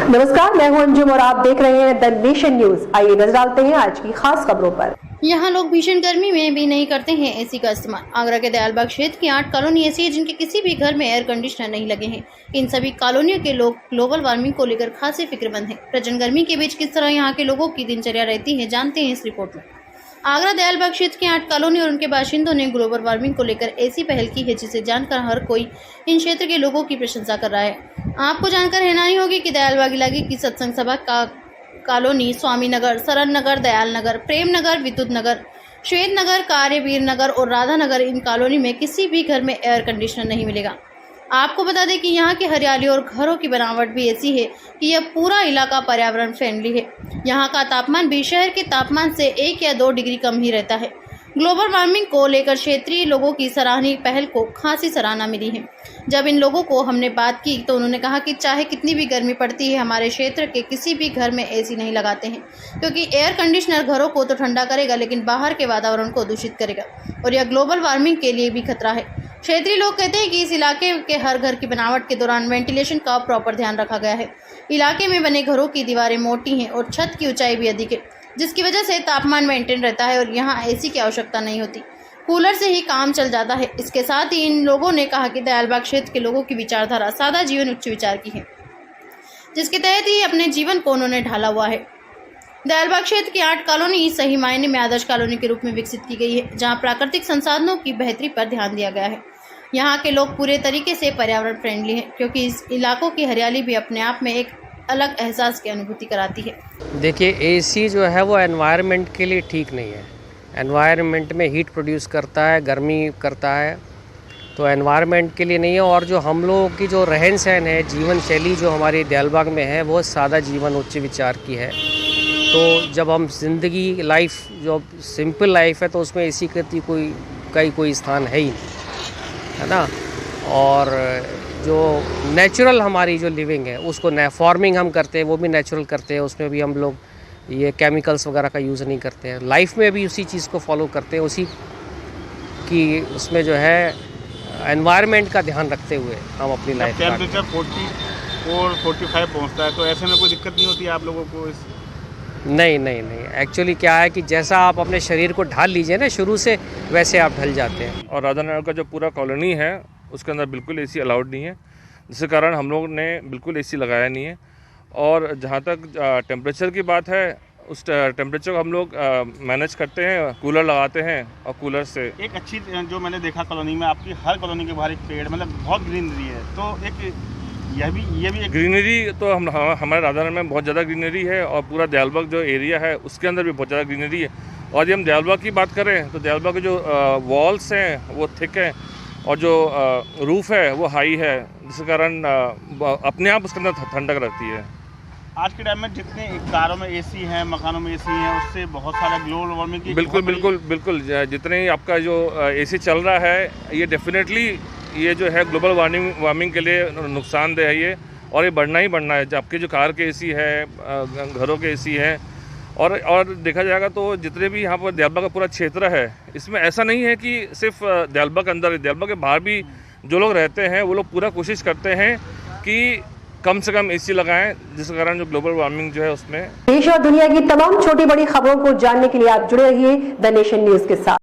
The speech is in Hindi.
नमस्कार, मैं हूं अंजुम और आप देख रहे हैं द नेशन न्यूज। आइए नजर डालते हैं आज की खास खबरों पर। यहाँ लोग भीषण गर्मी में भी नहीं करते हैं एसी का इस्तेमाल। आगरा के दयालबाग क्षेत्र की 8 कॉलोनी ऐसी है जिनके किसी भी घर में एयर कंडीशनर नहीं लगे हैं। इन सभी कॉलोनियों के लोग ग्लोबल वार्मिंग को लेकर खासी फिक्रमंद हैं। प्रचंड गर्मी के बीच किस तरह यहाँ के लोगों की दिनचर्या रहती है, जानते हैं इस रिपोर्ट में। आगरा दयालबाग क्षेत्र की 8 कॉलोनी और उनके बाशिंदों ने ग्लोबल वार्मिंग को लेकर ऐसी पहल की है जिसे जानकर हर कोई इन क्षेत्र के लोगों की प्रशंसा कर रहा है। आपको जानकर हैरानी होगी कि दयालबाग इलाके की सत्संग सभा का कॉलोनी, स्वामी नगर, सरन नगर, दयाल नगर, प्रेम नगर, विद्युत नगर, श्वेत नगर, कार्यवीर नगर और राधा नगर, इन कॉलोनी में किसी भी घर में एयर कंडीशनर नहीं मिलेगा। आपको बता दें कि यहाँ की हरियाली और घरों की बनावट भी ऐसी है कि यह पूरा इलाका पर्यावरण फ्रेंडली है। यहाँ का तापमान भी शहर के तापमान से 1 या 2 डिग्री कम ही रहता है। ग्लोबल वार्मिंग को लेकर क्षेत्रीय लोगों की सराहनीय पहल को खासी सराहना मिली है। जब इन लोगों को हमने बात की तो उन्होंने कहा कि चाहे कितनी भी गर्मी पड़ती है, हमारे क्षेत्र के किसी भी घर में एसी नहीं लगाते हैं, क्योंकि एयर कंडीशनर घरों को तो ठंडा करेगा लेकिन बाहर के वातावरण को दूषित करेगा और यह ग्लोबल वार्मिंग के लिए भी खतरा है। क्षेत्रीय लोग कहते हैं कि इस इलाके के हर घर की बनावट के दौरान वेंटिलेशन का प्रॉपर ध्यान रखा गया है। इलाके में बने घरों की दीवारें मोटी हैं और छत की ऊंचाई भी अधिक है, जिसकी वजह से तापमान मेंटेन रहता है और यहाँ एसी की आवश्यकता नहीं होती, कूलर से ही काम चल जाता है। इसके साथ ही इन लोगों ने कहा कि दयालबाग क्षेत्र के लोगों की विचारधारा सादा जीवन उच्च विचार की है, जिसके तहत ही अपने जीवन को उन्होंने ढाला हुआ है। दयालबाग क्षेत्र की 8 कॉलोनी सही मायने में आदर्श कॉलोनी के रूप में विकसित की गई है, जहाँ प्राकृतिक संसाधनों की बेहतरी पर ध्यान दिया गया है। यहाँ के लोग पूरे तरीके से पर्यावरण फ्रेंडली हैं, क्योंकि इस इलाकों की हरियाली भी अपने आप में एक अलग एहसास की अनुभूति कराती है। देखिए, एसी जो है वो एनवायरनमेंट के लिए ठीक नहीं है। एनवायरनमेंट में हीट प्रोड्यूस करता है, गर्मी करता है, तो एनवायरनमेंट के लिए नहीं है। और जो हम लोगों की जो रहन सहन है, जीवन शैली जो हमारी दयालबाग में है, वो सादा जीवन उच्च विचार की है। तो जब हम जिंदगी लाइफ जो सिंपल लाइफ है तो उसमें एसी की कोई स्थान है ही नहीं, है ना। और जो नेचुरल हमारी जो लिविंग है उसको फार्मिंग हम करते हैं, वो भी नेचुरल करते हैं, उसमें भी हम लोग ये केमिकल्स वगैरह का यूज़ नहीं करते हैं। लाइफ में भी उसी चीज़ को फॉलो करते हैं, उसी की उसमें जो है एनवायरनमेंट का ध्यान रखते हुए हम अपनी लाइफ। टेम्परेचर 44-45 पहुंचता है, तो ऐसे में कोई दिक्कत नहीं होती है आप लोगों को? नहीं, एक्चुअली क्या है कि जैसा आप अपने शरीर को ढाल लीजिए ना शुरू से, वैसे आप ढल जाते हैं। और राधा नगर का जो पूरा कॉलोनी है उसके अंदर बिल्कुल एसी अलाउड नहीं है, जिसके कारण हम लोग ने बिल्कुल एसी लगाया नहीं है। और जहाँ तक टेम्परेचर की बात है, उस टेम्परेचर को हम लोग मैनेज करते हैं, कूलर लगाते हैं और कूलर से। एक अच्छी जो मैंने देखा कॉलोनी में, आपकी हर कॉलोनी के बाहर एक पेड़, मतलब बहुत ग्रीनरी है, तो एक ये भी एक ग्रीनरी तो हमारे राधा नगर में बहुत ज़्यादा ग्रीनरी है और पूरा दयालबाग जो एरिया है उसके अंदर भी बहुत ज़्यादा ग्रीनरी है। और यदि हम दयालबाग की बात करें तो दयालबाग के जो वॉल्स हैं वो थिक हैं और जो रूफ़ है वो हाई है, जिसके कारण अपने आप उसके अंदर ठंडक रहती है। आज के टाइम में जितने कारों में एसी हैं, मकानों में एसी हैं, उससे बहुत सारा ग्लोबल वार्मिंग की बिल्कुल जितने ही आपका जो एसी चल रहा है, ये डेफिनेटली ये जो है ग्लोबल वार्मिंग के लिए नुकसानदेह है ये, और ये बढ़ना ही बढ़ना है। आपके जो कार के एसी है, घरों के एसी हैं, और देखा जाएगा तो जितने भी यहाँ पर दयालबाग का पूरा क्षेत्र है, इसमें ऐसा नहीं है कि सिर्फ दयालबाग के अंदर, दयालबाग के बाहर भी जो लोग रहते हैं वो लोग पूरा कोशिश करते हैं कि कम से कम एसी लगाएं, जिसके कारण जो ग्लोबल वार्मिंग जो है उसमें। देश और दुनिया की तमाम छोटी बड़ी खबरों को जानने के लिए आप जुड़े रहिए द नेशन न्यूज के साथ।